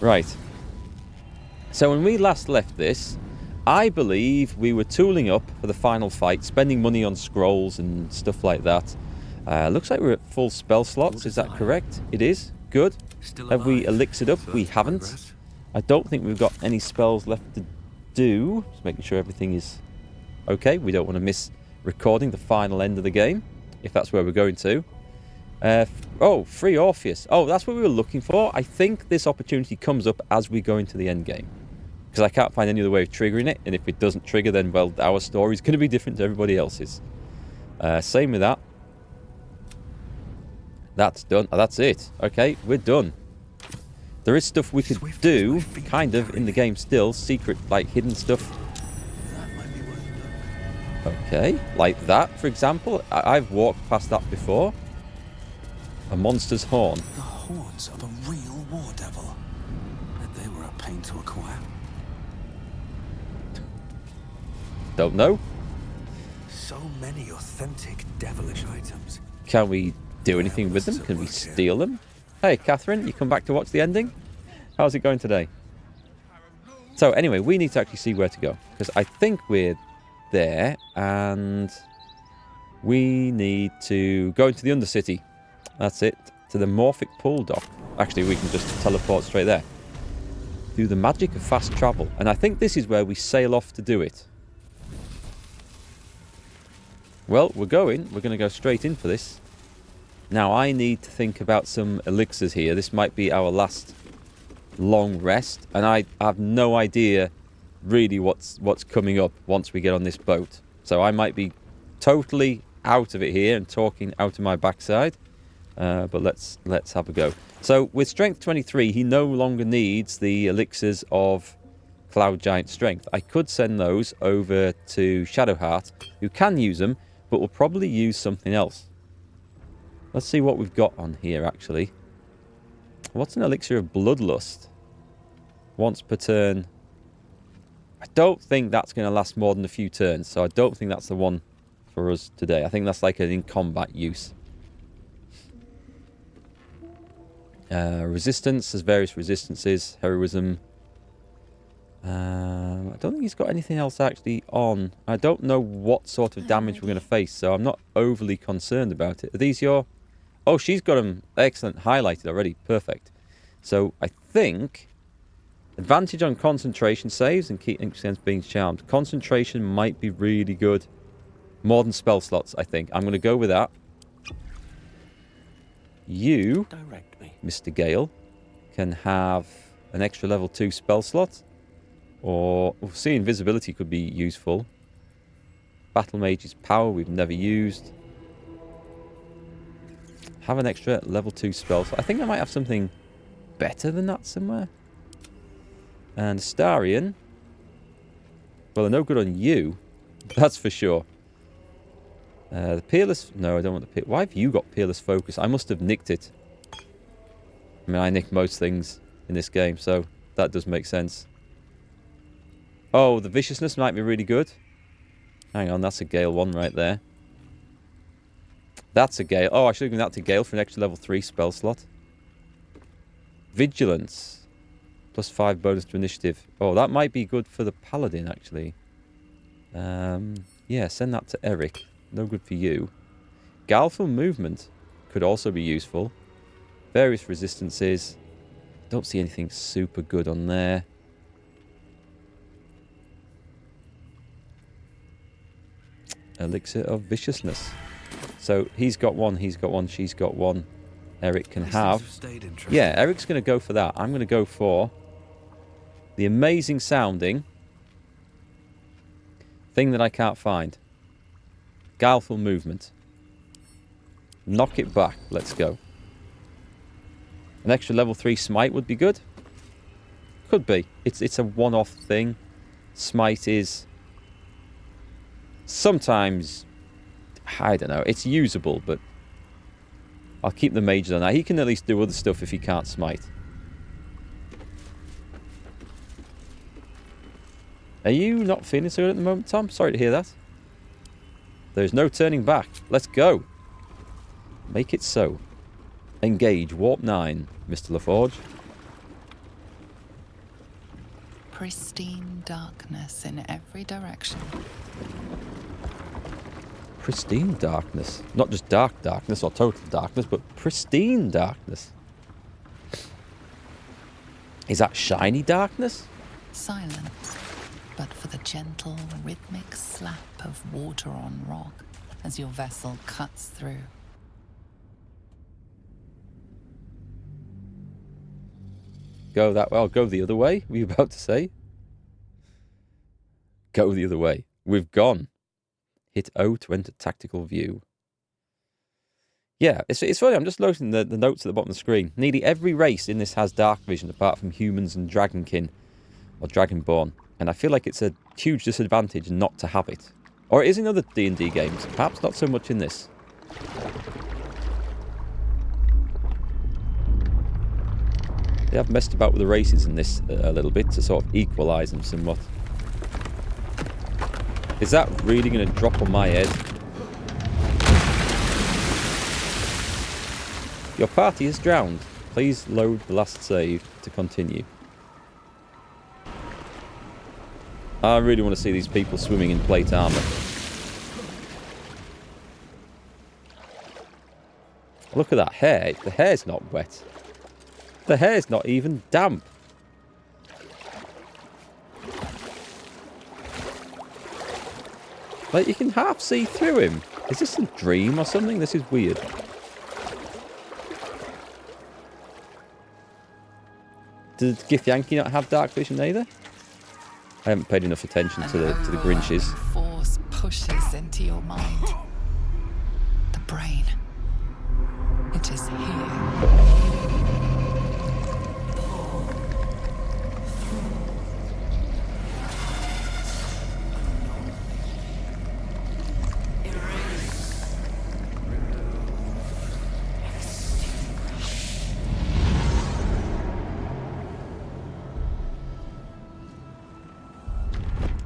Right. So when we last left this, I believe we were tooling up for the final fight, spending money on scrolls and stuff like that. Looks like we're at full spell slots. Is that correct? It is. Good. Have we elixired up? We haven't. I don't think we've got any spells left to do. Just making sure everything is okay. We don't want to miss recording the final end of the game, if that's where we're going to. Oh, free Orpheus. Oh, that's what we were looking for. I think this opportunity comes up as we go into the end game, because I can't find any other way of triggering it, and if it doesn't trigger, then, well, our story is going to be different to everybody else's. Same with that. That's done. Oh, that's it. Okay, we're done. There is stuff we could do, kind of, in the game still. Secret, like, hidden stuff. Okay, like that, for example. I've walked past that before. A monster's horn. The horns of a real war devil. And they were a pain to acquire. Don't know. So many authentic devilish items. Can we do anything with them? Can we steal them? Hey, Catherine, you come back to watch the ending? How's it going today? So, anyway, we need to actually see where to go, because I think we're there, and we need to go into the Undercity. That's it. To the Morphic Pool Dock. Actually, we can just teleport straight there. Through the magic of fast travel. And I think this is where we sail off to do it. Well, we're going to go straight in for this. Now, I need to think about some elixirs here. This might be our last long rest. And I have no idea really what's coming up once we get on this boat. So I might be totally out of it here and talking out of my backside. But let's have a go. So with Strength 23, he no longer needs the elixirs of Cloud Giant Strength. I could send those over to Shadowheart, who can use them, but will probably use something else. Let's see what we've got on here, actually. What's an elixir of Bloodlust? Once per turn. I don't think that's going to last more than a few turns, so I don't think that's the one for us today. I think that's like an in-combat use. Resistance, there's various resistances. Heroism. I don't think he's got anything else actually on. I don't know what sort of damage we're going to face, so I'm not overly concerned about it. Are these your... Oh, she's got them excellent highlighted already. Perfect. So I think advantage on concentration saves and keep against being charmed. Concentration might be really good. More than spell slots, I think. I'm going to go with that. You, Direct me. Mr. Gale, can have an extra level 2 spell slot. Or, we'll see, invisibility could be useful. Battle Mage's power we've never used. Have an extra level 2 spell slot. I think I might have something better than that somewhere. And Starion. Well, they're no good on you. That's for sure. The Peerless... No, I don't want the Peerless... Why have you got Peerless Focus? I must have nicked it. I mean, I nick most things in this game, so that does make sense. Oh, the Viciousness might be really good. Hang on, that's a Gale one right there. That's a Gale. Oh, I should have given that to Gale for an extra level 3 spell slot. Vigilance. +5 bonus to initiative. Oh, that might be good for the Paladin, actually. Yeah, send that to Eric. No good for you. Galful movement could also be useful. Various resistances. Don't see anything super good on there. Elixir of Viciousness. So he's got one, she's got one. Eric can have. Yeah, Eric's going to go for that. I'm going to go for the amazing sounding thing that I can't find. Guileful movement. Knock it back. Let's go. An extra level 3 smite would be good. Could be. It's a one-off thing. Smite is sometimes, I don't know, it's usable, but I'll keep the mage on that. He can at least do other stuff if he can't smite. Are you not feeling so good at the moment, Tom? Sorry to hear that. There's no turning back. Let's go. Make it so. Engage. Warp 9, Mr. LaForge. Pristine darkness in every direction. Pristine darkness. Not just dark darkness or total darkness, but pristine darkness. Is that shiny darkness? Silence, but for the gentle, rhythmic slap of water on rock as your vessel cuts through. Go that way. I'll go the other way. Were you about to say? Go the other way. We've gone. Hit O to enter tactical view. Yeah, it's funny. I'm just noticing the notes at the bottom of the screen. Nearly every race in this has dark vision apart from humans and dragonkin or dragonborn. And I feel like it's a huge disadvantage not to have it. Or it is in other D&D games. Perhaps not so much in this. They have messed about with the races in this a little bit to sort of equalise them somewhat. Is that really going to drop on my head? Your party is drowned. Please load the last save to continue. I really want to see these people swimming in plate armour. Look at that hair. The hair's not wet. The hair's not even damp. Like, you can half see through him. Is this a dream or something? This is weird. Did Githyanki not have dark vision either? I haven't paid enough attention to the Grinches. Force pushes into your mind. The brain. It is here.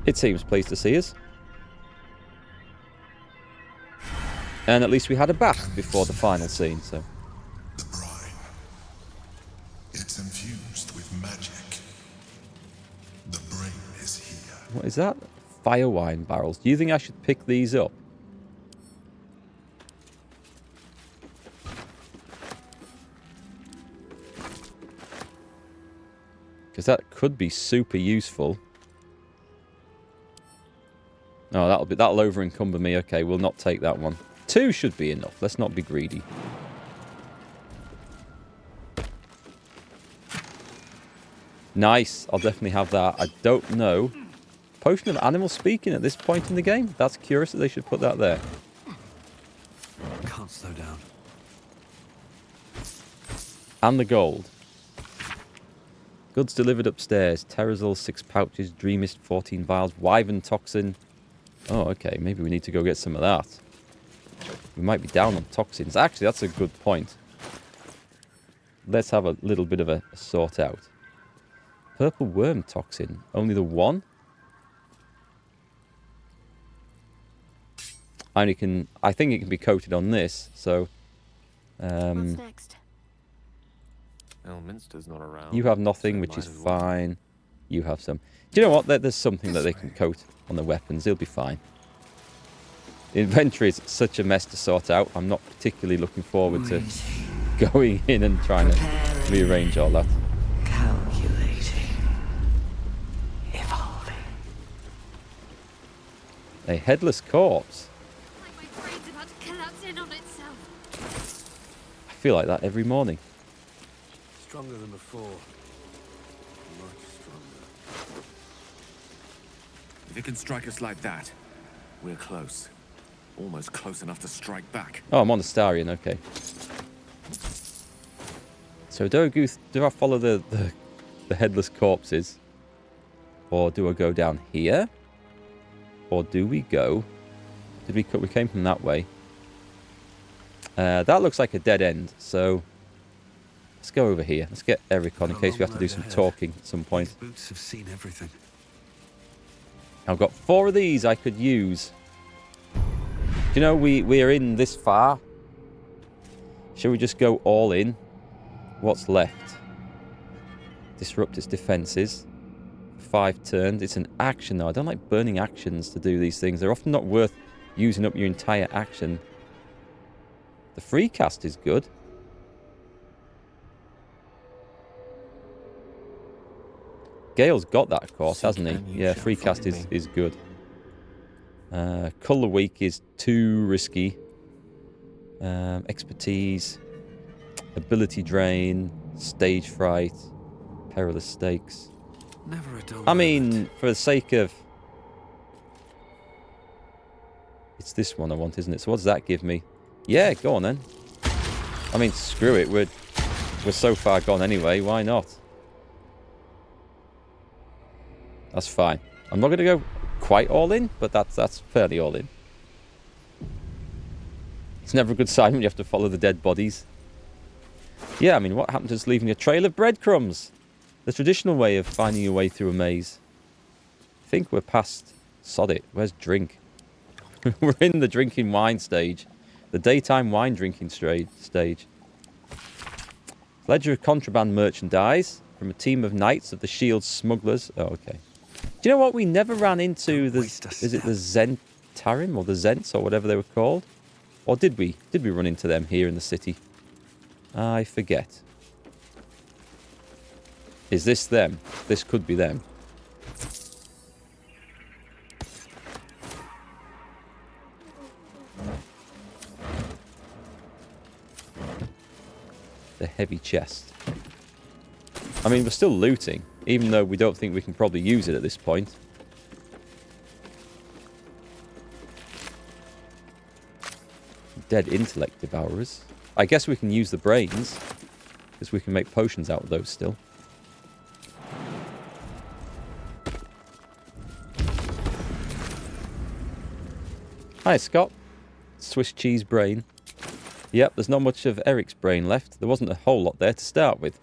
It seems pleased to see us. And at least we had a bath before the final scene, so... The brine. It's infused with magic. The brain is here. What is that? Fire wine barrels. Do you think I should pick these up? Because that could be super useful. Oh, that'll over encumber me. Okay, we'll not take that one. 2 should be enough. Let's not be greedy. Nice. I'll definitely have that. I don't know. Potion of animal speaking at this point in the game? That's curious that they should put that there. Can't slow down. And the gold. Goods delivered upstairs. Terrazol 6 pouches. Dreamist 14 vials. Wyvern toxin. Oh, okay. Maybe we need to go get some of that. We might be down on toxins. Actually, that's a good point. Let's have a little bit of a sort out. Purple worm toxin. Only the one? I think it can be coated on this, so... What's next? Elminster's not around. You have nothing, so which might is as well. fine. You have some. Do you know what? There's something that they can coat on the weapons. They'll be fine. The inventory is such a mess to sort out. I'm not particularly looking forward to going in and trying to rearrange all that. Calculating. Evolving. A headless corpse. Like my brain's about to collapse in on itself. I feel like that every morning. Stronger than before. Much stronger. If it can strike us like that, we're close. Almost close enough to strike back. Oh, I'm on the Starian, okay. So do I follow the headless corpses? Or do I go down here? Or do we go... We came from that way. That looks like a dead end, so... Let's go over here. Let's get Eric on in case we have to do some talking at some point. These boots have seen everything. I've got 4 of these I could use. Do you know we're in this far? Shall we just go all in? What's left? Disrupt its defences. 5 turns. It's an action though. I don't like burning actions to do these things. They're often not worth using up your entire action. The free cast is good. Gale's got that, of course, hasn't he? Yeah, free cast is good. Colour weak is too risky. Expertise, ability drain, stage fright, perilous stakes. Never a dull I mean, for the sake of... It's this one I want, isn't it? So what does that give me? Yeah, go on then. I mean, screw it. We're so far gone anyway. Why not? That's fine. I'm not going to go quite all in, but that's fairly all in. It's never a good sign when you have to follow the dead bodies. Yeah, I mean, what happened to just leaving a trail of breadcrumbs? The traditional way of finding your way through a maze. I think we're past... Sod it. Where's drink? We're in the drinking wine stage. The daytime wine drinking stage. Ledger of contraband merchandise from a team of knights of the Shield smugglers. Oh, okay. Do you know what? We never ran into the... Is it the Zentarim or the Zents or whatever they were called? Or did we? Did we run into them here in the city? I forget. Is this them? This could be them. The heavy chest. I mean, we're still looting, even though we don't think we can probably use it at this point. Dead intellect devourers. I guess we can use the brains, because we can make potions out of those still. Hi, Scott. Swiss cheese brain. Yep, there's not much of Eric's brain left. There wasn't a whole lot there to start with.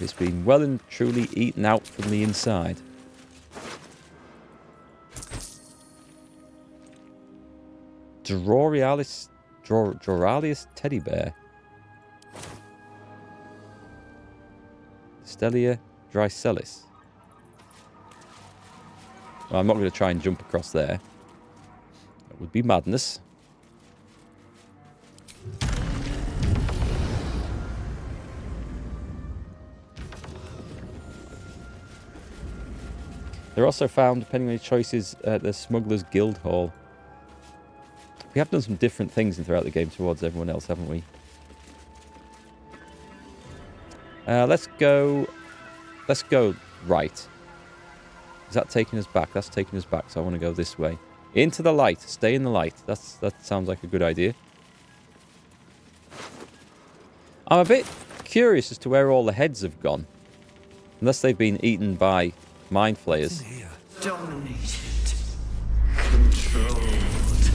It's been well and truly eaten out from the inside. Droralis teddy bear. Stelia drycelis. Well, I'm not going to try and jump across there. That would be madness. They're also found, depending on your choices, at the Smuggler's Guild Hall. We have done some different things throughout the game towards everyone else, haven't we? Let's go right. Is that taking us back? That's taking us back, so I want to go this way. Into the light. Stay in the light. That sounds like a good idea. I'm a bit curious as to where all the heads have gone. Unless they've been eaten by mind flayers. Dominated. Controlled.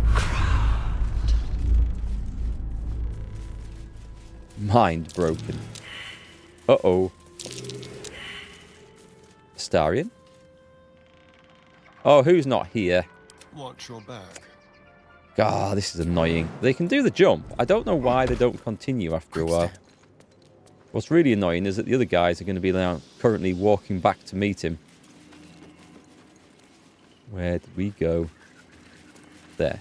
Crowned. Mind broken. Uh-oh. Astarion? Oh, who's not here? Watch your back. God, this is annoying. They can do the jump. I don't know why they don't continue after a while. What's really annoying is that the other guys are going to be now currently walking back to meet him. Where did we go? There.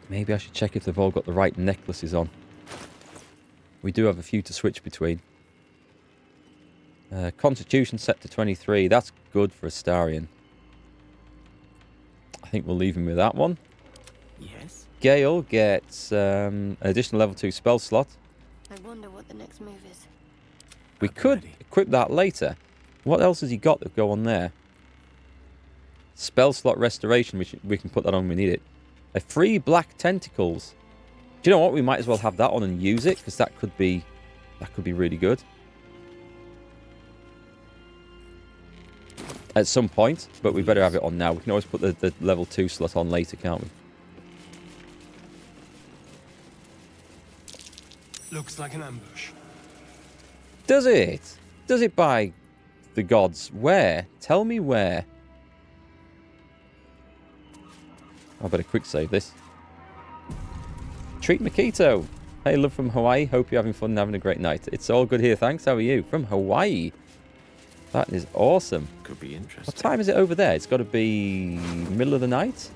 Maybe I should check if they've all got the right necklaces on. We do have a few to switch between. Constitution set to 23. That's good for Astarion. I think we'll leave him with that one. Yes. Gale gets an additional level 2 spell slot. I wonder what the next move is. We could equip that later. What else has he got that go on there? Spell slot restoration, which we can put that on when we need it. A free black tentacles. Do you know what? We might as well have that on and use it, because that could be really good. At some point, but we better have it on now. We can always put the level 2 slot on later, can't we? Looks like an ambush. Does it? Does it by the gods. Where? Tell me where. I better quick save this. Treat Makito. Hey, love from Hawaii. Hope you're having fun and having a great night. It's all good here, thanks. How are you? From Hawaii. That is awesome. Could be interesting. What time is it over there? It's got to be middle of the night.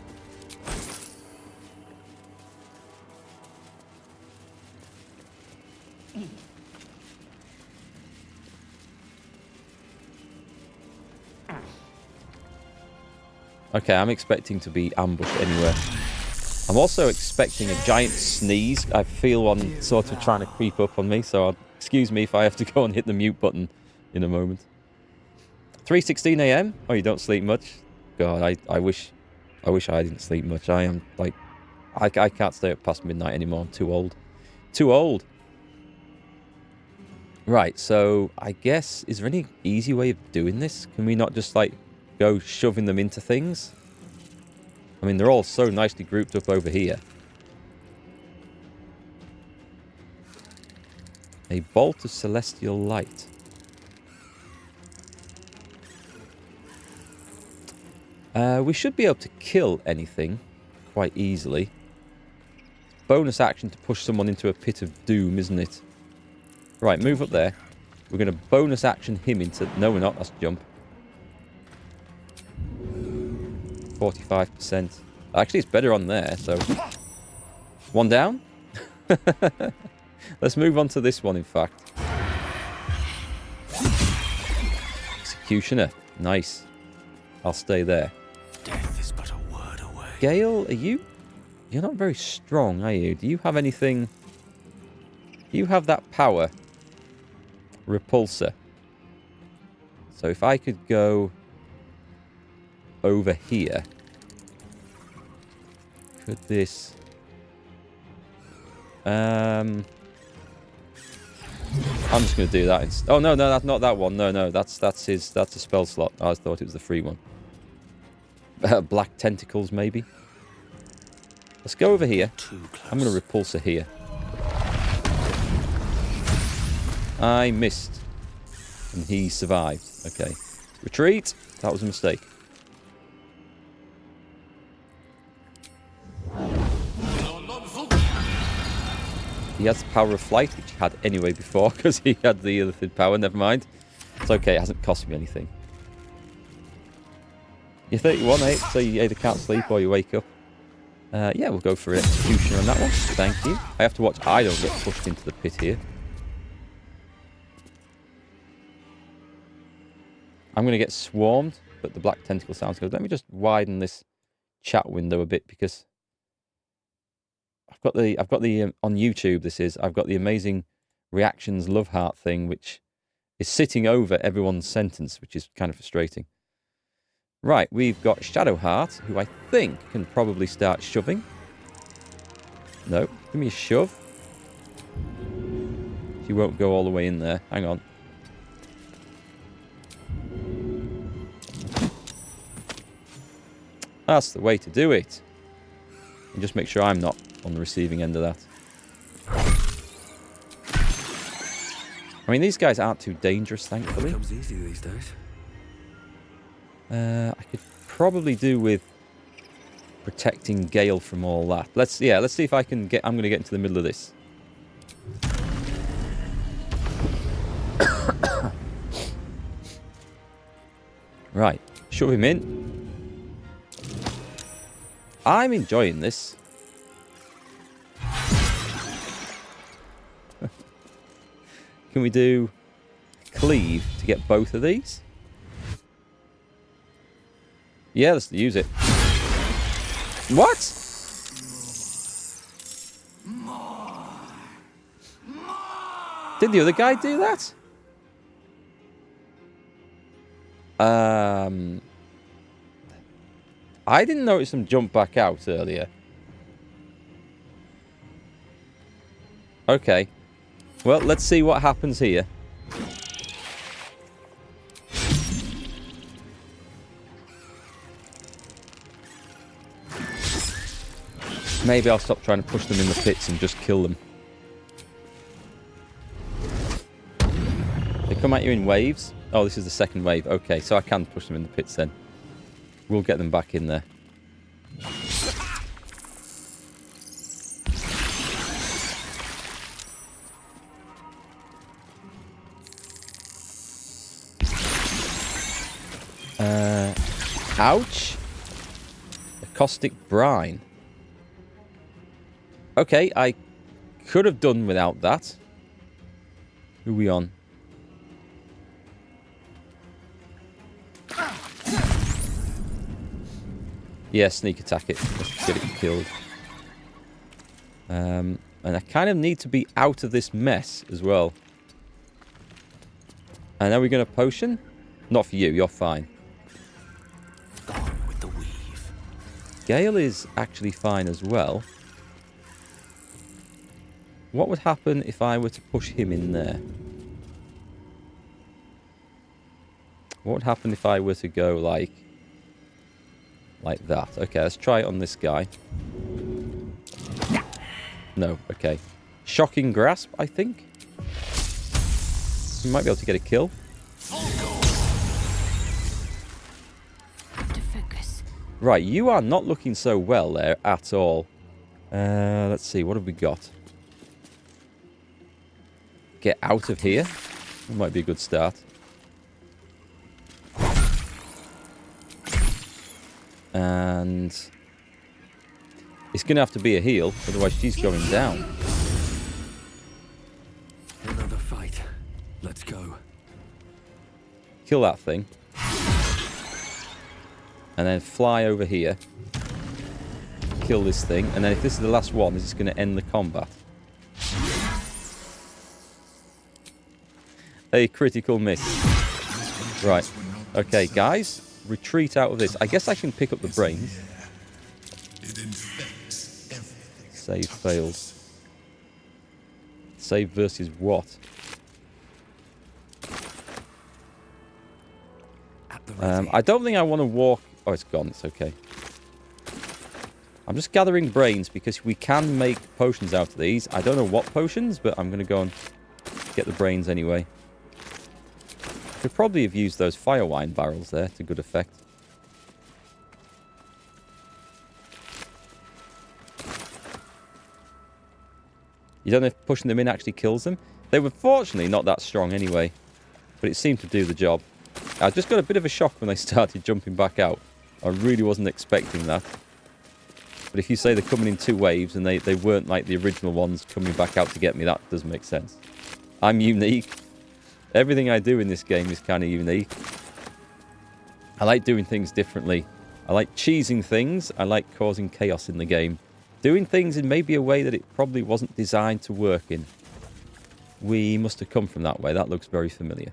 Okay, I'm expecting to be ambushed anywhere. I'm also expecting a giant sneeze. I feel one sort of trying to creep up on me, so excuse me if I have to go and hit the mute button in a moment. 3:16 a.m. Oh, you don't sleep much? God, I wish I didn't sleep much. I am like, I can't stay up past midnight anymore. I'm too old. Too old. Right, so I guess, is there any easy way of doing this? Can we not just like go shoving them into things? I mean, they're all so nicely grouped up over here. A bolt of celestial light. We should be able to kill anything quite easily. Bonus action to push someone into a pit of doom, isn't it? Right, move up there. We're going to bonus action him into... No, we're not. That's jump. 45%. Actually, it's better on there, so... One down? Let's move on to this one, in fact. Executioner. Nice. I'll stay there. Death is but a word away. Gale, are you... You're not very strong, are you? Do you have anything... Do you have that power? Repulsor. So if I could go... over here... Could this... I'm just going to do that. Oh, no, that's not that one. No, that's a spell slot. I thought it was the free one. Black tentacles, maybe. Let's go over here. I'm going to repulsor here. I missed. And he survived. Okay. Retreat. That was a mistake. He has the power of flight, which he had anyway before, because he had the illithid power. Never mind. It's okay, it hasn't cost me anything. You're 31, eh? So you either can't sleep or you wake up. Yeah, we'll go for an executioner on that one. Thank you. I have to watch I don't get pushed into the pit here. I'm going to get swarmed, but the black tentacle sounds good. Let me just widen this chat window a bit, because... I've got the on YouTube, I've got the amazing reactions love heart thing, which is sitting over everyone's sentence, which is kind of frustrating. Right, we've got Shadowheart, who I think can probably start shoving. No, give me a shove. She won't go all the way in there. Hang on. That's the way to do it. And just make sure I'm not on the receiving end of that. I mean, these guys aren't too dangerous, thankfully. Comes easy these days. I could probably do with protecting Gale from all that. Let's see if I can get... I'm going to get into the middle of this. Right, shove him in. I'm enjoying this. Can we do cleave to get both of these? Yeah, let's use it. What? Did the other guy do that? I didn't notice him jump back out earlier. Okay. Well, let's see what happens here. Maybe I'll stop trying to push them in the pits and just kill them. They come at you in waves. Oh, this is the second wave. Okay, so I can push them in the pits then. We'll get them back in there. Ouch. A caustic brine. Okay, I could have done without that. Who are we on? Yeah, sneak attack it. Let's get it killed. And I kind of need to be out of this mess as well. And are we going to potion? Not for you, you're fine. Gone with the weave. Gale is actually fine as well. What would happen if I were to push him in there? What would happen if I were to go like that? Okay, let's try it on this guy. No, okay. Shocking grasp, I think. We might be able to get a kill. To focus. Right, you are not looking so well there at all. Let's see, what have we got? Get out of here. That might be a good start. And it's going to have to be a heal, otherwise she's going down. Another fight. Let's go. Kill that thing. And then fly over here. Kill this thing. And then if this is the last one, this is going to end the combat. A critical miss. Right. Okay, guys. Retreat out of this. I guess I can pick up the brains. It infects everything. Save failed. Save versus what? At the ready. I don't think I want to walk... Oh, it's gone. It's okay. I'm just gathering brains because we can make potions out of these. I don't know what potions, but I'm going to go and get the brains anyway. Could probably have used those fire wine barrels there to good effect. You don't know if pushing them in actually kills them. They were fortunately not that strong anyway, but it seemed to do the job. I just got a bit of a shock when they started jumping back out. I really wasn't expecting that. But if you say they're coming in 2 waves and they weren't like the original ones coming back out to get me, that does make sense. I'm unique. Everything I do in this game is kind of unique. I like doing things differently. I like cheesing things. I like causing chaos in the game. Doing things in maybe a way that it probably wasn't designed to work in. We must have come from that way. That looks very familiar.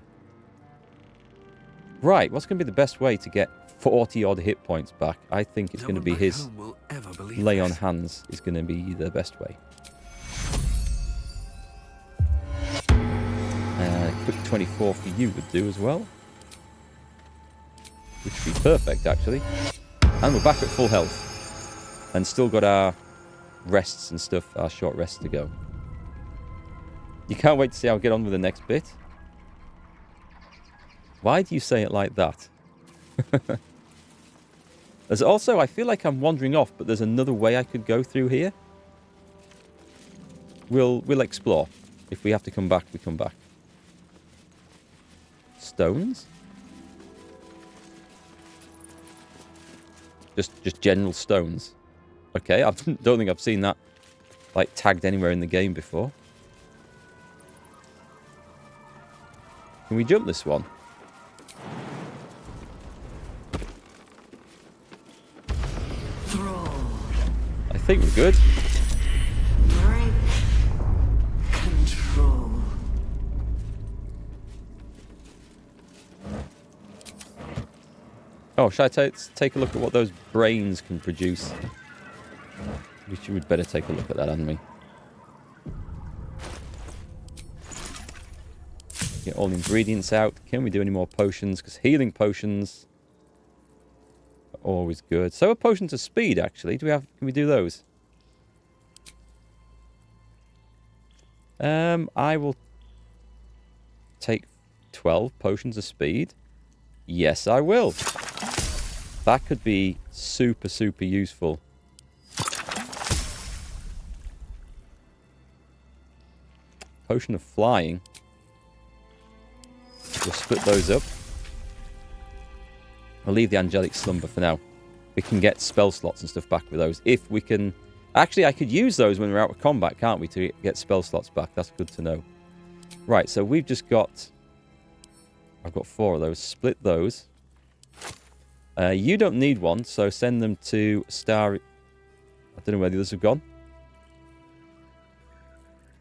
Right, what's going to be the best way to get 40-odd hit points back? I think it's going to be his lay on hands is going to be the best way. Quick 24 for you would do as well. Which would be perfect, actually. And we're back at full health. And still got our rests and stuff, our short rests to go. You can't wait to see how I get on with the next bit. Why do you say it like that? There's also, I feel like I'm wandering off, but there's another way I could go through here. We'll explore. If we have to come back, we come back. Stones? Just general stones. Okay, I don't think I've seen that like tagged anywhere in the game before. Can we jump this one? I think we're good. Break control. Oh, should I take a look at what those brains can produce? We would better take a look at that, hadn't we? Get all the ingredients out. Can we do any more potions? Because healing potions are always good. So are potions of speed, actually. Can we do those? I will take 12 potions of speed? Yes, I will. That could be super, super useful. Potion of flying. We'll split those up. I'll leave the angelic slumber for now. We can get spell slots and stuff back with those. If we can... Actually, I could use those when we're out of combat, can't we, to get spell slots back? That's good to know. Right, so we've just got... I've got 4 of those. Split those. You don't need one, so send them to Star... I don't know where the others have gone.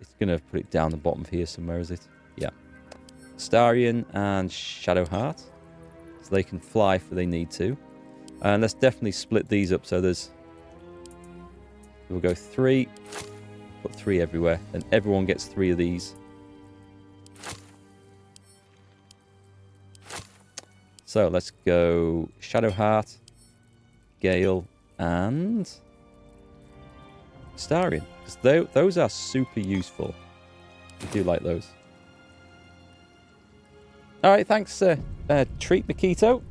It's going to put it down the bottom here somewhere, is it? Yeah. Starion and Shadowheart. So they can fly if they need to. And let's definitely split these up so there's... We'll go 3. Put 3 everywhere. And everyone gets 3 of these. So let's go Shadowheart, Gale, and Starion. Because those are super useful. I do like those. Alright, thanks, Treat Makito.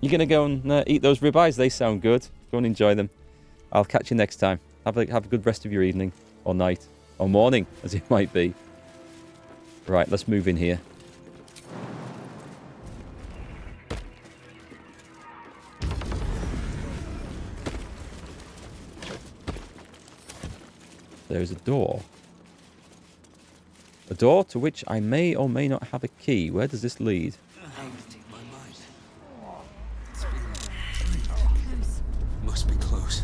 You're going to go and eat those ribeyes. They sound good. Go and enjoy them. I'll catch you next time. Have a good rest of your evening, or night, or morning, as it might be. Right, let's move in here. There's a door. A door to which I may or may not have a key. Where does this lead? Must be close.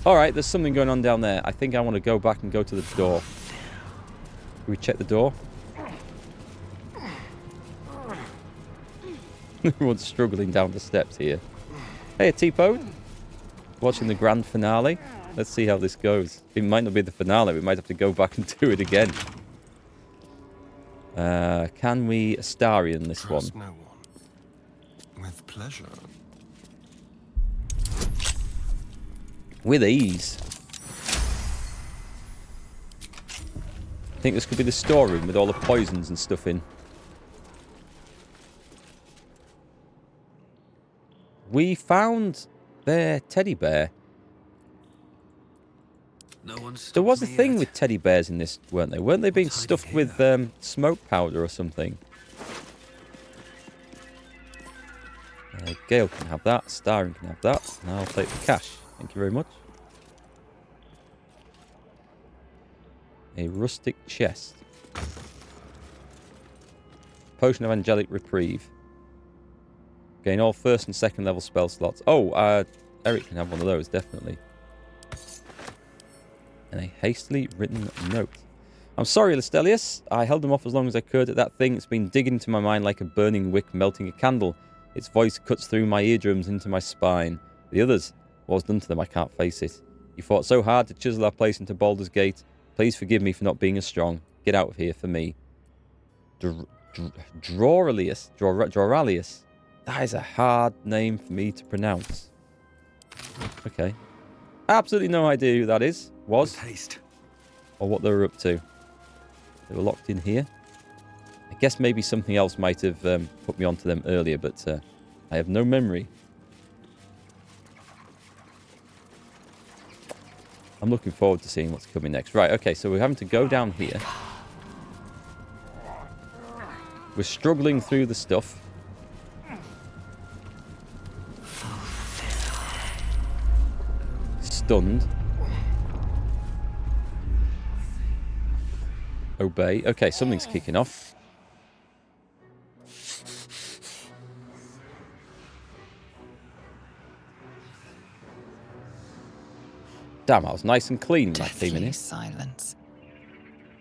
Alright, there's something going on down there. I think I want to go back and go to the door. Can we check the door? Everyone's struggling down the steps here. Hey, T-Pode. Watching the grand finale. Let's see how this goes. It might not be the finale. We might have to go back and do it again. Can we Astarion this one? Trust no one. With pleasure. With ease. I think this could be the storeroom with all the poisons and stuff in. We found their teddy bear. No one's There was a stopped me thing yet. with teddy bears in this, weren't they? Weren't they being What's stuffed hiding with smoke powder or something? Gale can have that. Starion can have that. And I'll take the cash. Thank you very much. A rustic chest. Potion of angelic reprieve. Gain all first and second level spell slots. Oh, Eric can have one of those, definitely. And a hastily written note. I'm sorry, Lestelius. I held them off as long as I could. That thing that's been digging into my mind like a burning wick melting a candle. Its voice cuts through my eardrums into my spine. The others, what was done to them, I can't face it. You fought so hard to chisel our place into Baldur's Gate. Please forgive me for not being as strong. Get out of here for me. Droralius. That is a hard name for me to pronounce. Okay. Absolutely no idea who that is. Was. Haste. Or what they were up to. They were locked in here. I guess maybe something else might have put me onto them earlier, but I have no memory. I'm looking forward to seeing what's coming next. Right, okay, so we're having to go down here. We're struggling through the stuff. Stunned. Obey. Okay, something's kicking off. Damn, I was nice and clean when I came in Deathly here. silence.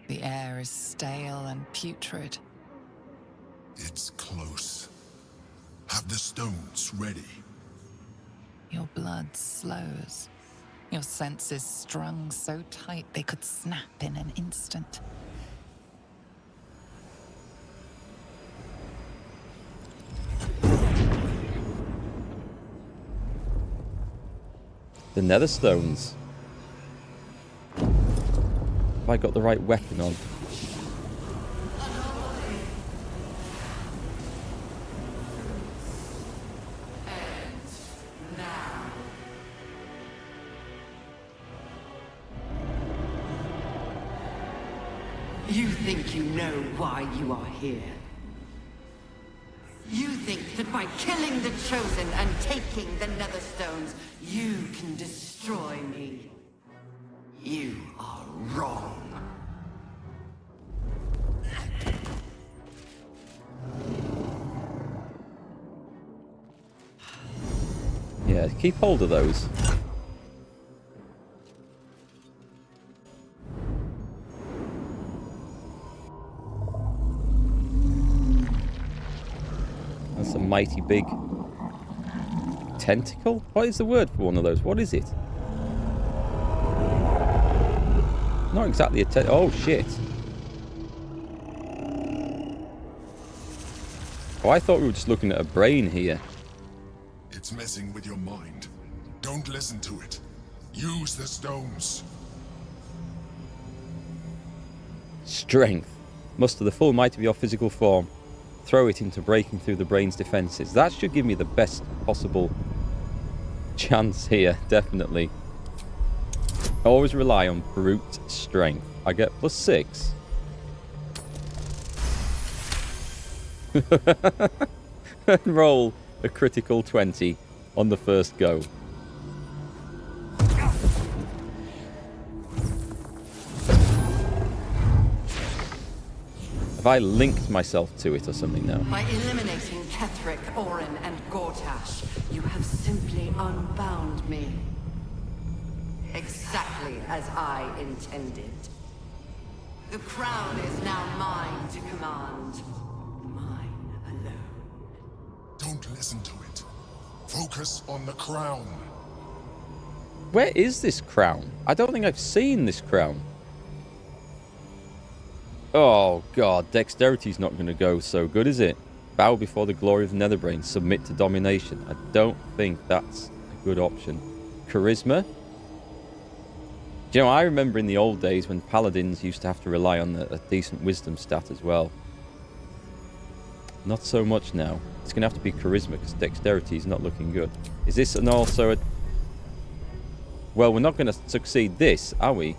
The air is stale and putrid. It's close. Have the stones ready. Your blood slows. Your senses strung so tight they could snap in an instant. The nether stones. Have I got the right weapon on? You think you know why you are here? You think that by killing the Chosen and taking the Netherstones, you can destroy me? You are wrong. Yeah, keep hold of those. That's a mighty big tentacle? What is the word for one of those? What is it? Not exactly a oh, shit. Oh, I thought we were just looking at a brain here. It's messing with your mind. Don't listen to it. Use the stones. Strength. Muster the full might of your physical form. Throw it into breaking through the brain's defenses. That should give me the best possible chance here, definitely. Always rely on brute strength. I get +6. And roll a critical 20 on the first go. Have I linked myself to it or something now? By eliminating Ketheric, Orin, and Gortash, you have simply unbound me. Exactly as I intended. The crown is now mine to command. Mine alone. Don't listen to it. Focus on the crown. Where is this crown? I don't think I've seen this crown. Oh, God. Dexterity's not going to go so good, is it? Bow before the glory of the Netherbrain. Submit to domination. I don't think that's a good option. Charisma? Do you know, I remember in the old days when Paladins used to have to rely on a decent wisdom stat as well. Not so much now. It's going to have to be charisma because dexterity is not looking good. Is this an also a... Well, we're not going to succeed this, are we?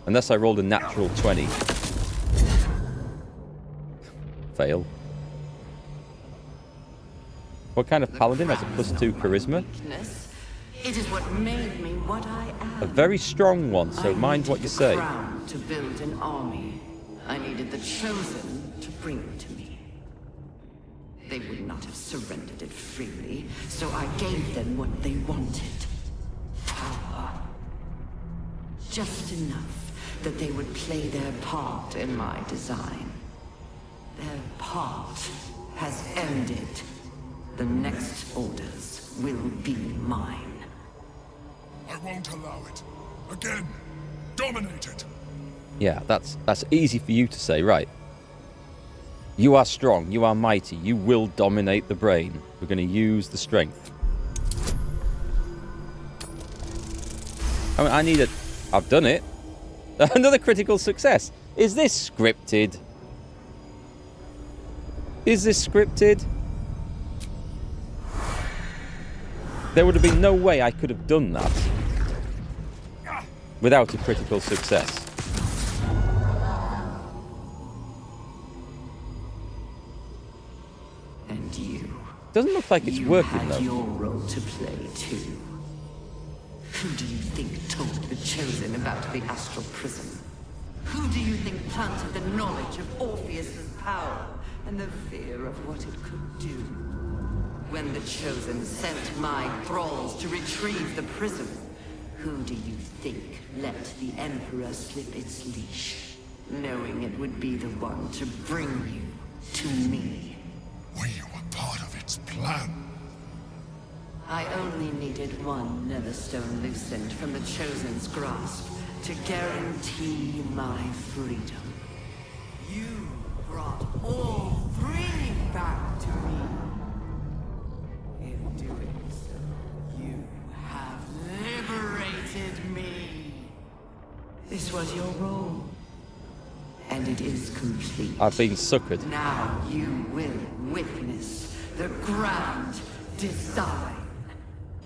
Unless I rolled a natural 20. Fail. What kind of paladin has a +2 charisma? It is what made me what I am. A very strong one, so mind what you say. I needed the crown to build an army. I needed the Chosen to bring it to me. They would not have surrendered it freely, so I gave them what they wanted. Power. Just enough that they would play their part in my design. Their part has ended. The next orders will be mine. I won't allow it. Again, dominate it. Yeah, that's easy for you to say, right? You are strong, you are mighty, you will dominate the brain. We're going to use the strength. I mean, I need it. I've done it. Another critical success. Is this scripted? Is this scripted? There would have been no way I could have done that without a critical success. And you. Doesn't look like it's working had though. Your role to play too. Who do you think told the Chosen about the Astral Prism? Who do you think planted the knowledge of Orpheus's power and the fear of what it could do? When the Chosen sent my thralls to retrieve the prism, who do you think let the Emperor slip its leash, knowing it would be the one to bring you to me? We were part of its plan. I only needed one Netherstone loosened from the Chosen's grasp to guarantee my freedom. You brought all three back to me. In doing so, This was your role. And it is complete. I've been suckered. Now you will witness the grand design.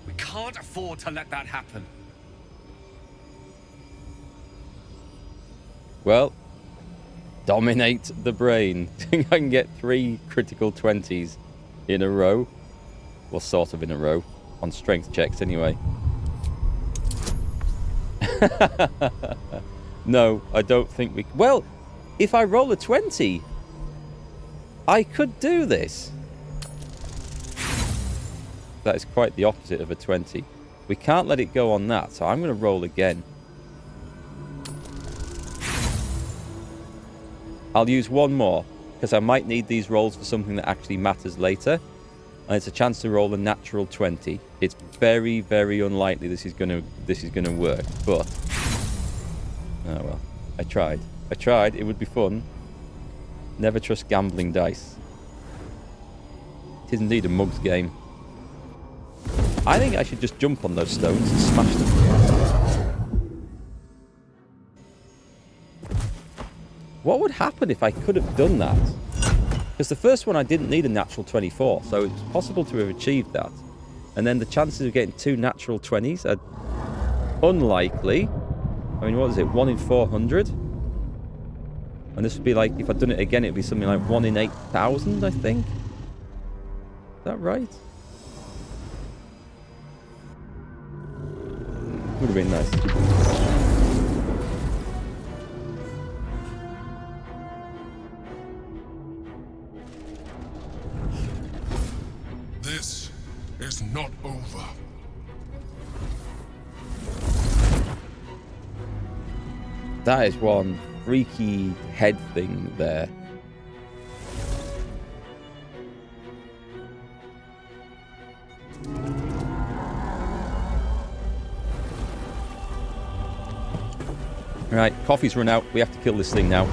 We can't afford to let that happen. Well, dominate the brain. Think I can get 3 critical 20s in a row. Well, sort of in a row. On strength checks, anyway. No, I don't think we... Well, if I roll a 20, I could do this. That is quite the opposite of a 20. We can't let it go on that, so I'm going to roll again. I'll use one more, because I might need these rolls for something that actually matters later. And it's a chance to roll a natural 20. It's very, very unlikely this is gonna work, but oh well. I tried. It would be fun. Never trust gambling dice. It is indeed a mug's game. I think I should just jump on those stones and smash them. What would happen if I could have done that? Because the first one I didn't need a natural 24, so it's possible to have achieved that. And then the chances of getting 2 natural 20s are unlikely. I mean, what is it? 1 in 400? And this would be like, if I'd done it again, it would be something like 1 in 8,000, I think. Is that right? Would have been nice. This is not over. That is one freaky head thing there. Right, coffee's run out. We have to kill this thing now.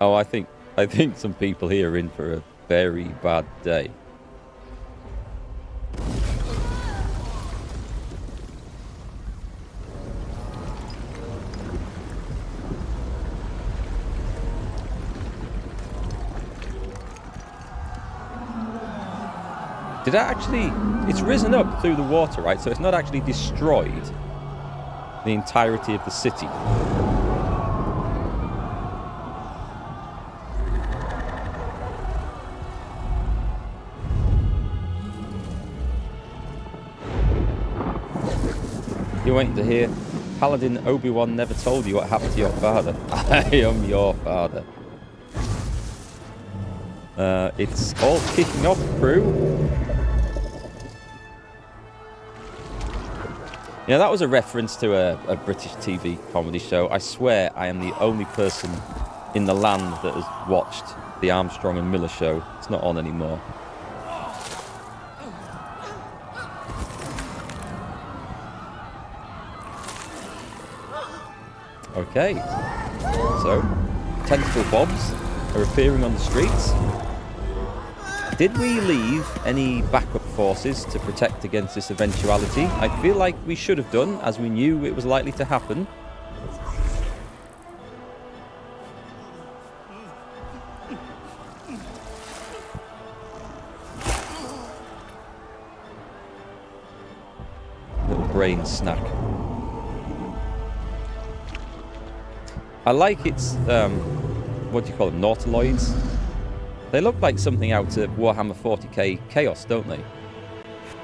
Oh, I think some people here are in for a very bad day. Did that actually... It's risen up through the water, right? So it's not actually destroyed the entirety of the city. You're waiting to hear Paladin Obi-Wan never told you what happened to your father. I am your father. It's all kicking off, crew. Yeah, that was a reference to a British TV comedy show. I swear I am the only person in the land that has watched the Armstrong and Miller show. It's not on anymore. Okay, so tentacle bobs are appearing on the streets. Did we leave any backup forces to protect against this eventuality? I feel like we should have done, as we knew it was likely to happen. Little brain snack. I like its, what do you call them, nautiloids? They look like something out of Warhammer 40k Chaos, don't they?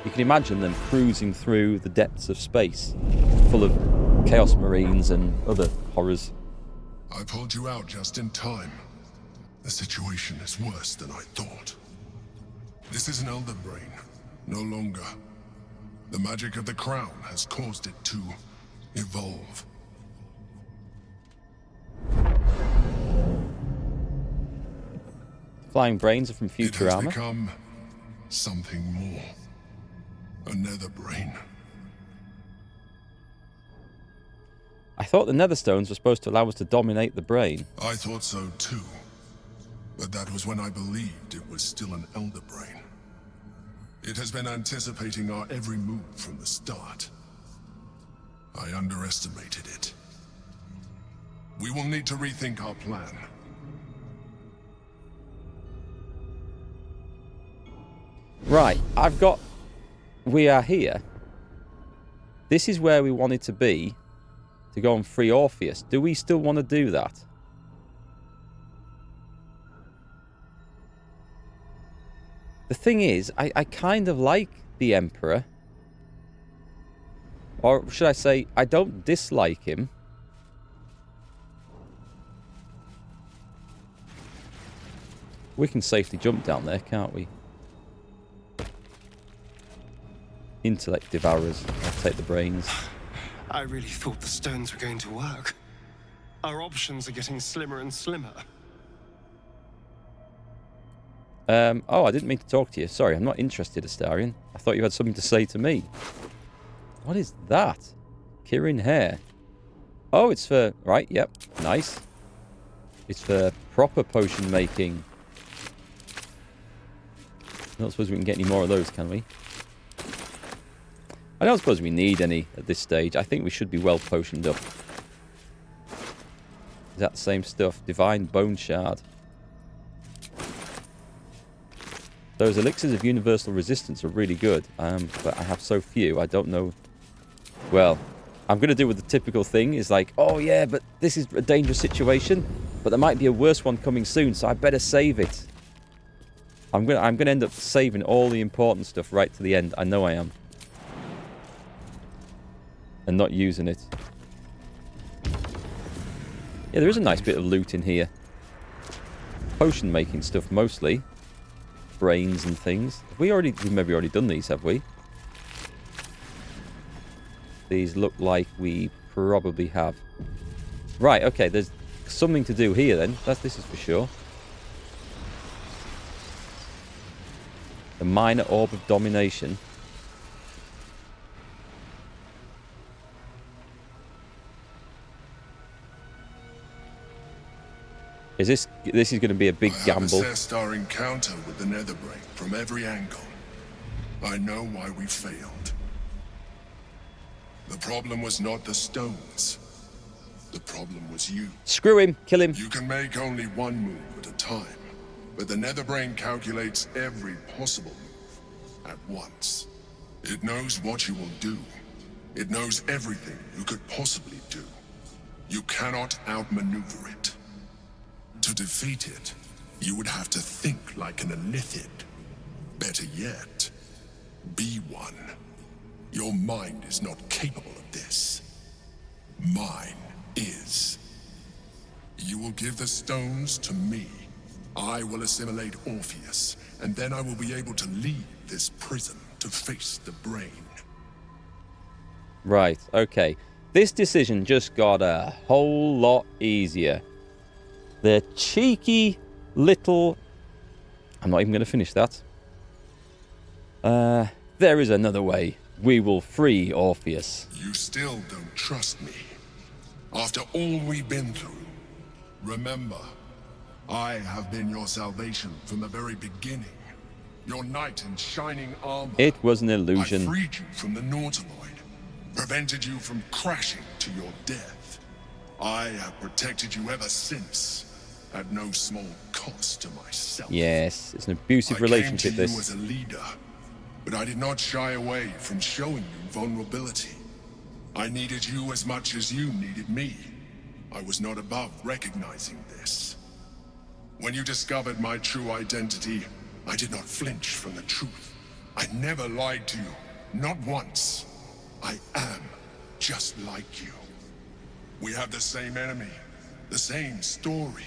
You can imagine them cruising through the depths of space, full of Chaos Marines and other horrors. I pulled you out just in time. The situation is worse than I thought. This is an Elder Brain, no longer. The magic of the crown has caused it to evolve. Flying brains are from It has Futurama. become something more. A nether brain. I thought the Netherstones were supposed to allow us to dominate the brain. I thought so too. But that was when I believed it was still an Elder Brain. It has been anticipating our every move from the start. I underestimated it. We will need to rethink our plan. Right, I've got... We are here. This is where we wanted to be to go and free Orpheus. Do we still want to do that? The thing is, I kind of like the Emperor. Or should I say, I don't dislike him. We can safely jump down there, can't we? Intellect devourers. I'll take the brains. I really thought the stones were going to work. Our options are getting slimmer and slimmer. Oh, I didn't mean to talk to you. Sorry, I'm not interested, Astarion. I thought you had something to say to me. What is that? Kirin hair. Oh, it's for... Right, yep. Nice. It's for proper potion making. I don't suppose we can get any more of those, can we? I don't suppose we need any at this stage. I think we should be well potioned up. Is that the same stuff? Divine Bone Shard. Those elixirs of universal resistance are really good, but I have so few, I don't know. Well, I'm going to do with the typical thing, is like, oh yeah, but this is a dangerous situation, but there might be a worse one coming soon, so I better save it. I'm going to end up saving all the important stuff right to the end. I know I am. And not using it. Yeah, there is a nice bit of loot in here. Potion making stuff mostly. Brains and things. We've maybe already done these, have we? These look like we probably have. Right, okay, there's something to do here then. This is for sure. The Minor Orb of Domination. This is going to be a big gamble. I have assessed our encounter with the Netherbrain from every angle. I know why we failed. The problem was not the stones. The problem was you. Screw him. Kill him. You can make only one move at a time, but the Netherbrain calculates every possible move at once. It knows what you will do. It knows everything you could possibly do. You cannot outmaneuver it. To defeat it, you would have to think like an Elithid. Better yet, be one. Your mind is not capable of this. Mine is. You will give the stones to me. I will assimilate Orpheus, and then I will be able to leave this prison to face the brain. Right, okay. This decision just got a whole lot easier. The cheeky little... I'm not even going to finish that. There is another way. We will free Orpheus. You still don't trust me. After all we've been through. Remember, I have been your salvation from the very beginning. Your knight in shining armor. It was an illusion. I freed you from the Nautiloid. Prevented you from crashing to your death. I have protected you ever since. At no small cost to myself. Yes, it's an abusive relationship, I came to you as a leader, but I did not shy away from showing you vulnerability. I needed you as much as you needed me. I was not above recognizing this. When you discovered my true identity, I did not flinch from the truth. I never lied to you, not once. I am just like you. We have the same enemy, the same story.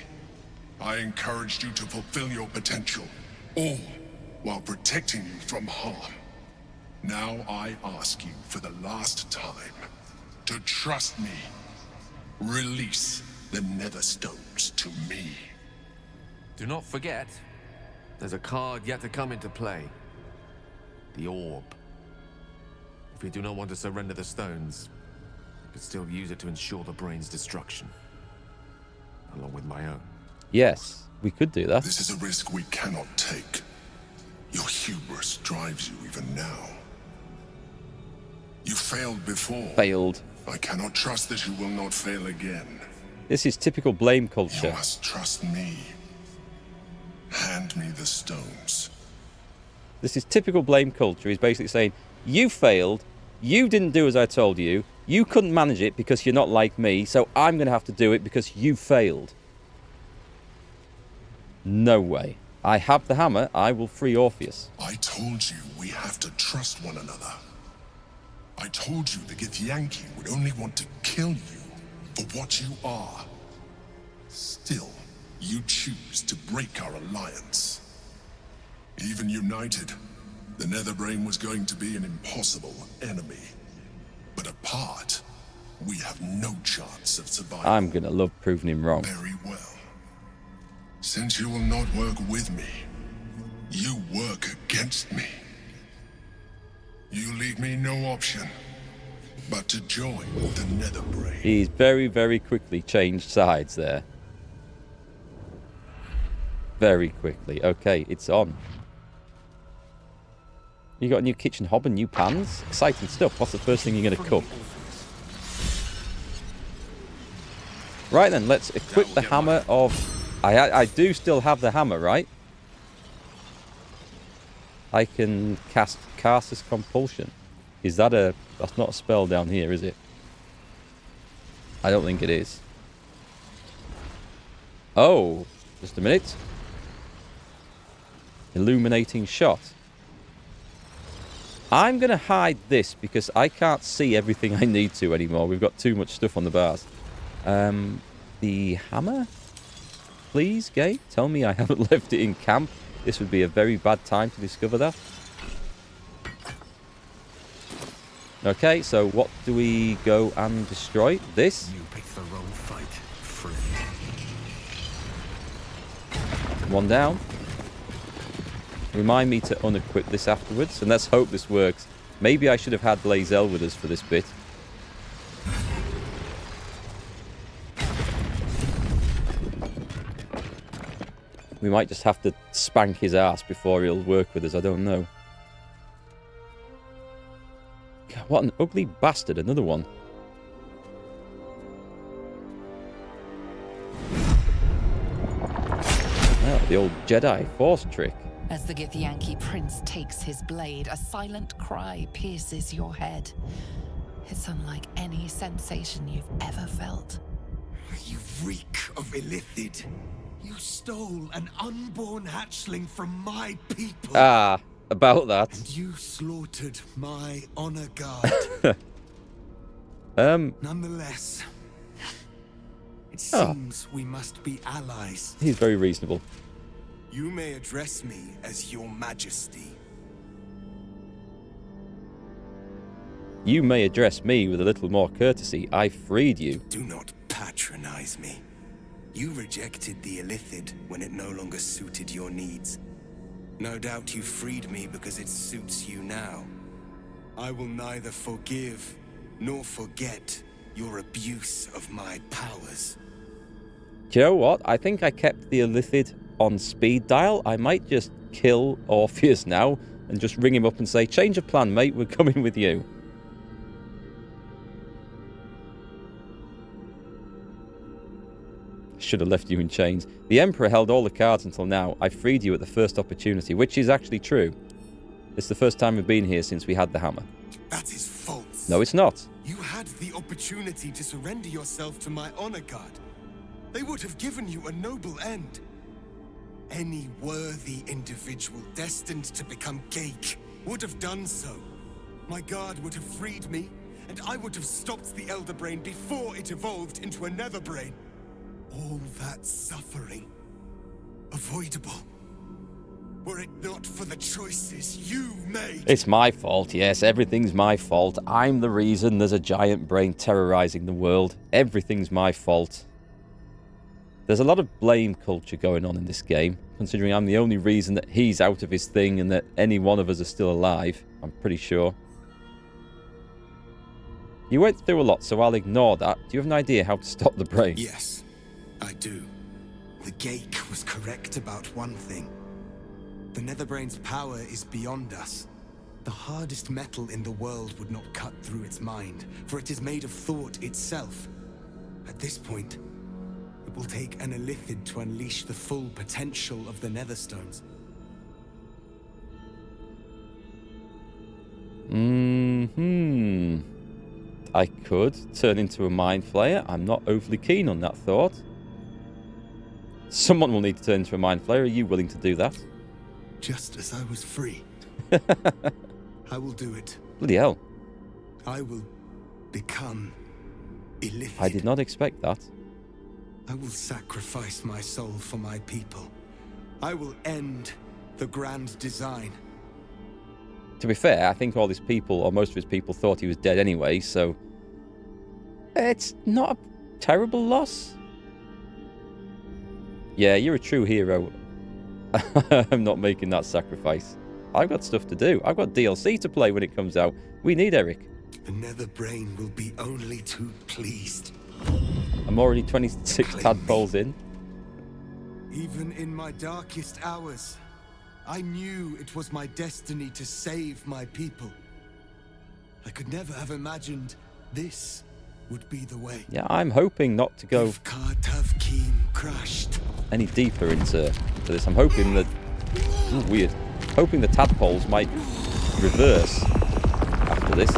I encouraged you to fulfill your potential, all while protecting you from harm. Now I ask you for the last time to trust me. Release the Netherstones to me. Do not forget, there's a card yet to come into play. The Orb. If we do not want to surrender the stones, we could still use it to ensure the brain's destruction. Along with my own. Yes, we could do that. This is a risk we cannot take. Your hubris this drives you even now. You failed before. Failed. I cannot trust that you will not fail again. This is typical blame You culture. must trust me. Hand me the stones. This is typical blame culture. He's basically saying, you failed, you didn't do as I told you, you couldn't manage it because you're not like me, so I'm going to have to do it because you failed. No way. I have the hammer, I will free Orpheus. I told you we have to trust one another. I told you the Githyanki would only want to kill you for what you are. Still, you choose to break our alliance. Even united, the Netherbrain was going to be an impossible enemy. But apart, we have no chance of survival. I'm going to love proving him wrong. Very well. Since you will not work with me, you work against me. You leave me no option but to join the Netherbrain. He's very, very quickly changed sides there. Very quickly. Okay, it's on. You got a new kitchen hob and new pans? Exciting stuff. What's the first thing you're going to cook? Right then, let's equip the hammer of... I do still have the hammer, right? I can cast Caster's Compulsion. Is that a... That's not a spell down here, is it? I don't think it is. Oh, just a minute. Illuminating Shot. I'm going to hide this because I can't see everything I need to anymore. We've got too much stuff on the bars. The hammer? Please, game? Tell me I haven't left it in camp. This would be a very bad time to discover that. Okay, so what do we go and destroy? This? You picked the wrong fight, friend. One down. Remind me to unequip this afterwards, and let's hope this works. Maybe I should have had Blazel with us for this bit. We might just have to spank his ass before he'll work with us, I don't know. God, what an ugly bastard, another one. Oh, the old Jedi Force trick. As the Githyanki prince takes his blade, a silent cry pierces your head. It's unlike any sensation you've ever felt. You reek of Illithid. You stole an unborn hatchling from my people. Ah, about that. And you slaughtered my honor guard. Nonetheless, it seems we must be allies. He's very reasonable. You may address me as your majesty. You may address me with a little more courtesy. I freed you. Do not patronize me. You rejected the Illithid when it no longer suited your needs. No doubt you freed me because it suits you now. I will neither forgive nor forget your abuse of my powers. Do you know what? I think I kept the Illithid on speed dial. I might just kill Orpheus now and just ring him up and say, change of plan, mate, we're coming with you. Should have left you in chains. The Emperor held all the cards until now. I freed you at the first opportunity, which is actually true. It's the first time we've been here since we had the hammer. That is false. No, it's not. You had the opportunity to surrender yourself to my honor guard. They would have given you a noble end. Any worthy individual destined to become Geik would have done so. My guard would have freed me, and I would have stopped the Elder Brain before it evolved into a Nether Brain. All that suffering, avoidable, were it not for the choices you made. It's my fault, yes, everything's my fault. I'm the reason there's a giant brain terrorizing the world. Everything's my fault. There's a lot of blame culture going on in this game, considering I'm the only reason that he's out of his thing and that any one of us are still alive, I'm pretty sure. You went through a lot, so I'll ignore that. Do you have an idea how to stop the brain? Yes, I do. The Geik was correct about one thing. The Netherbrain's power is beyond us. The hardest metal in the world would not cut through its mind, for it is made of thought itself. At this point, it will take an Illithid to unleash the full potential of the Netherstones. I could turn into a Mind Flayer. I'm not overly keen on that thought. Someone will need to turn into a Mind Flayer. Are you willing to do that? Just as I was free. I will do it. Bloody hell. I will become Illithid. I did not expect that. I will sacrifice my soul for my people. I will end the grand design. To be fair, I think all his people, or most of his people, thought he was dead anyway, so it's not a terrible loss. Yeah, you're a true hero. I'm not making that sacrifice. I've got stuff to do. I've got DLC to play when it comes out. We need Eric. The Netherbrain will be only too pleased. I'm already 26 tadpoles in. Even in my darkest hours, I knew it was my destiny to save my people. I could never have imagined this would be the way. Yeah, I'm hoping not to go If Kartavkim crashed. any deeper into this. I'm hoping that... Ooh, weird. Hoping the tadpoles might reverse after this.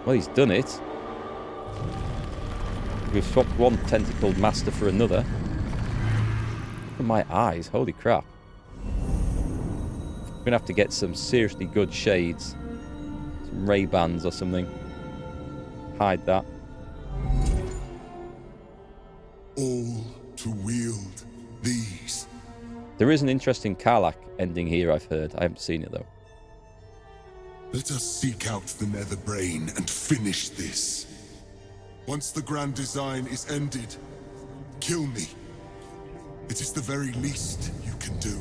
Well, he's done it. We've swapped one tentacled master for another. Look at my eyes. Holy crap. I'm going to have to get some seriously good shades. Some Ray-Bans or something. Hide that. All to wield these. There is an interesting Karlach ending here, I've heard. I haven't seen it, though. Let us seek out the Netherbrain and finish this. Once the grand design is ended, kill me. It is the very least you can do.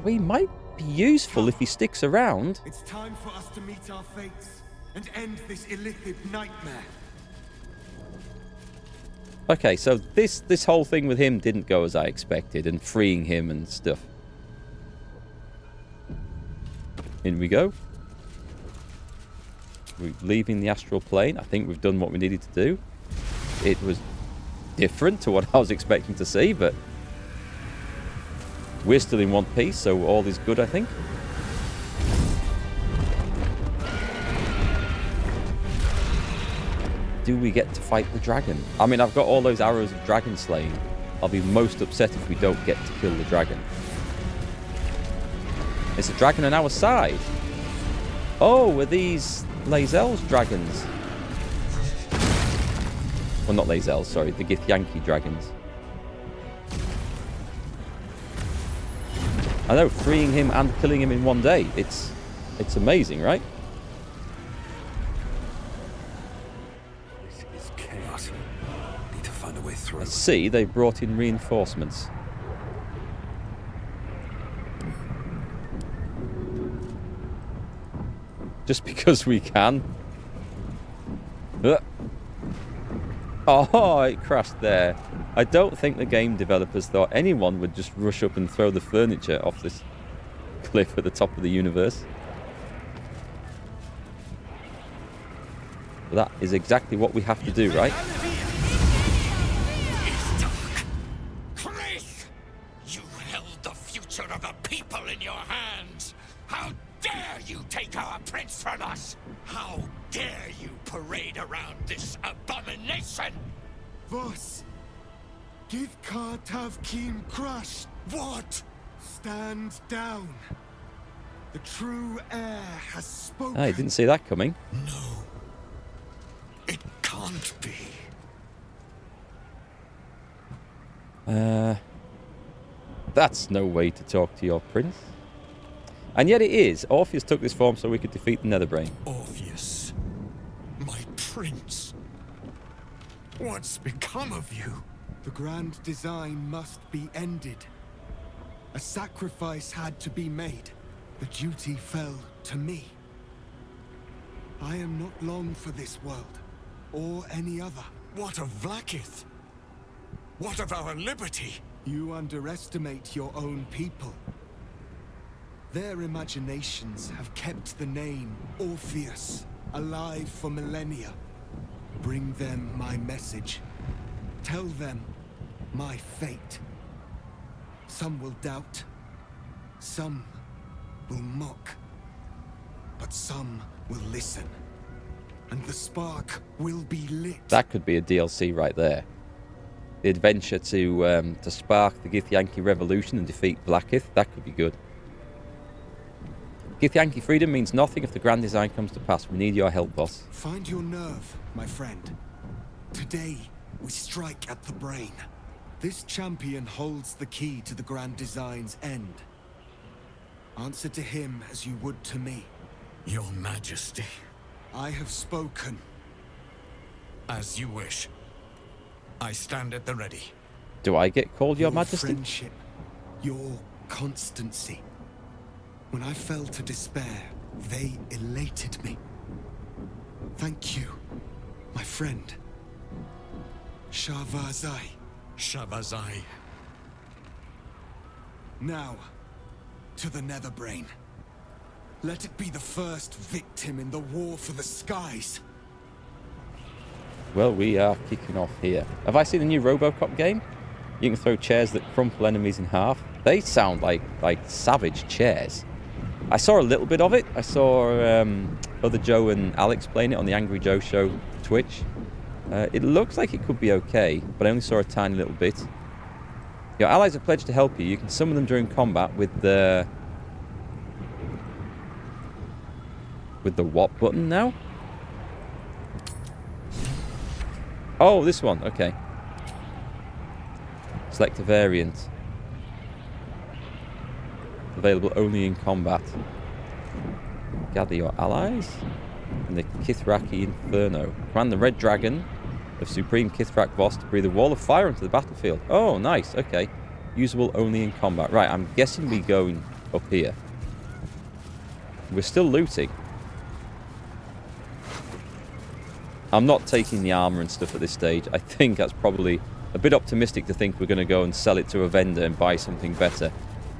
We might be useful if he sticks around. It's time for us to meet our fates and end this Illithid nightmare. Okay, so this whole thing with him didn't go as I expected, and freeing him and stuff. In we go. We're leaving the astral plane. I think we've done what we needed to do. It was different to what I was expecting to see, but we're still in one piece, so all is good, I think. Do we get to fight the dragon? I mean, I've got all those arrows of dragon slaying. I'll be most upset if we don't get to kill the dragon. It's a dragon on our side. Oh, were these Lae'zel's dragons? Well, not Lae'zel's, sorry. The Githyanki dragons. I know, freeing him and killing him in one day. It's amazing, right? This is chaos. Need to find a way through. I see they brought in reinforcements. Just because we can. Oh, it crashed there. I don't think the game developers thought anyone would just rush up and throw the furniture off this cliff at the top of the universe. But that is exactly what we have to do, right? Chris! You held the future of the people in your hands! How dare you take our prince from us! How dare you parade around this abomination! Voss, give Kartavkim crushed. What? Stand down. The true heir has spoken. I didn't see that coming. No. It can't be. That's no way to talk to your prince. And yet it is. Orpheus took this form so we could defeat the Netherbrain. Orpheus, my prince. What's become of you? The grand design must be ended. A sacrifice had to be made. The duty fell to me. I am not long for this world, or any other. What of Vlaakith? What of our liberty? You underestimate your own people. Their imaginations have kept the name Orpheus alive for millennia. Bring them my message. Tell them my fate. Some will doubt. Some will mock. But some will listen. And the spark will be lit. That could be a DLC right there. The adventure to spark the Githyanki revolution and defeat Vlaakith. That could be good. Githyanki freedom means nothing if the grand design comes to pass. We need your help, boss. Find your nerve, my friend. Today, we strike at the brain. This champion holds the key to the grand design's end. Answer to him as you would to me. Your Majesty. I have spoken. As you wish. I stand at the ready. Do I get called Your Majesty? Friendship, your constancy. When I fell to despair, they elated me. Thank you, my friend. Shavazai. Shavazai. Now, to the Netherbrain. Let it be the first victim in the war for the skies. Well, we are kicking off here. Have I seen the new RoboCop game? You can throw chairs that crumple enemies in half. They sound like savage chairs. I saw a little bit of it. I saw other Joe and Alex playing it on the Angry Joe Show Twitch. It looks like it could be okay, but I only saw a tiny little bit. Your allies are pledged to help you. You can summon them during combat with the what button now? Oh, this one. Okay. Select a variant. Available only in combat. Gather your allies in the Kithraki Inferno. Command the Red Dragon of Supreme Kithrak Boss to breathe a wall of fire onto the battlefield. Oh, nice. Okay. Usable only in combat. Right, I'm guessing we're going up here. We're still looting. I'm not taking the armor and stuff at this stage. I think that's probably a bit optimistic to think we're going to go and sell it to a vendor and buy something better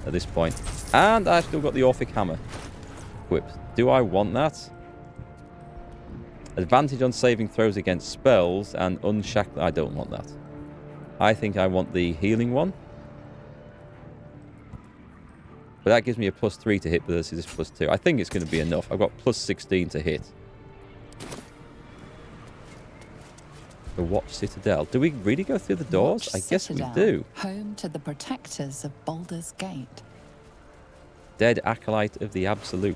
at this point. And I've still got the Orphic Hammer equipped. Do I want that? Advantage on saving throws against spells and unshackle. I don't want that. I think I want the healing one. But that gives me a +3 to hit versus this +2. I think it's going to be enough. I've got +16 to hit. The Watch Citadel. Do we really go through the doors? I guess we do. Home to the protectors of Baldur's Gate. Dead acolyte of the Absolute.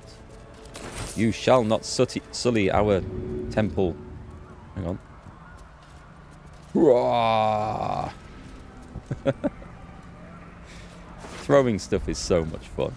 You shall not sully our temple. Hang on. Hurrah! Throwing stuff is so much fun.